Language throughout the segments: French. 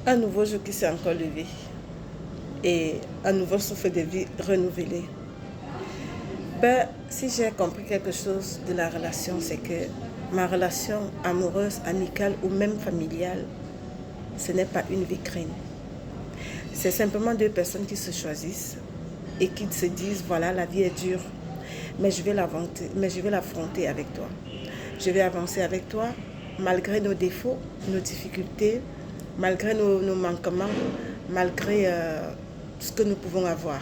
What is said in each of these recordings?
Un nouveau jour qui s'est encore levé et un nouveau souffle de vie renouvelé. Si j'ai compris quelque chose de la relation, c'est que ma relation amoureuse, amicale ou même familiale, ce n'est pas une vitrine. C'est simplement deux personnes qui se choisissent et qui se disent, voilà, la vie est dure, mais je vais l'affronter avec toi. Je vais avancer avec toi, malgré nos défauts, nos difficultés, malgré nos manquements, malgré ce que nous pouvons avoir.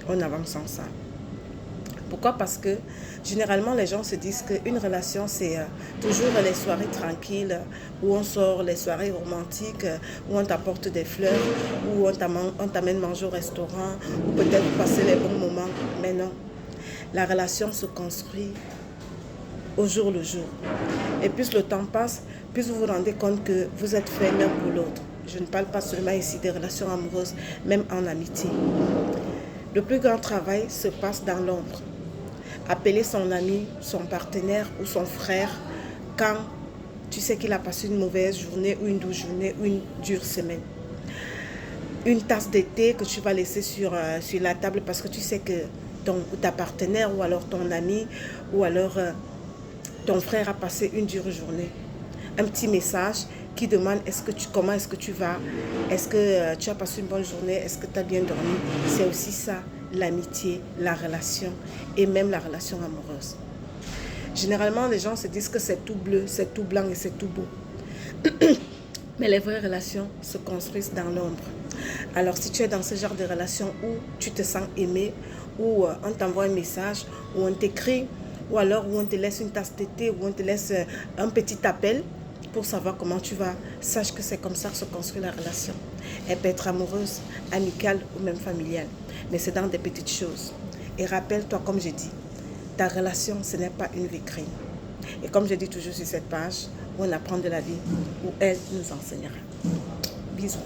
On avance ensemble. Pourquoi? Parce que généralement les gens se disent qu'une relation c'est toujours les soirées tranquilles où on sort, les soirées romantiques où on t'apporte des fleurs, où on t'amène manger au restaurant, ou peut-être passer les bons moments. Mais non, la relation se construit au jour le jour. Et plus le temps passe, plus vous vous rendez compte que vous êtes fait l'un pour l'autre. Je ne parle pas seulement ici des relations amoureuses, même en amitié. Le plus grand travail se passe dans l'ombre. Appeler son ami, son partenaire ou son frère quand tu sais qu'il a passé une mauvaise journée ou une douce journée ou une dure semaine. Une tasse de thé que tu vas laisser sur la table parce que tu sais que ta partenaire ou alors ton ami ou alors ton frère a passé une dure journée. Un petit message qui demande comment est-ce que tu vas, est-ce que tu as passé une bonne journée, est-ce que tu as bien dormi. C'est aussi ça, l'amitié, la relation et même la relation amoureuse. Généralement, les gens se disent que c'est tout bleu, c'est tout blanc et c'est tout beau. Mais les vraies relations se construisent dans l'ombre. Alors si tu es dans ce genre de relation où tu te sens aimé, où on t'envoie un message, où on t'écrit, ou alors où on te laisse une tasse de thé, où on te laisse un petit appel pour savoir comment tu vas, sache que c'est comme ça que se construit la relation. Elle peut être amoureuse, amicale ou même familiale, mais c'est dans des petites choses. Et rappelle-toi, comme j'ai dit, ta relation, ce n'est pas une vitrine. Et comme je dis toujours sur cette page, on apprend de la vie, où elle nous enseignera. Bisous.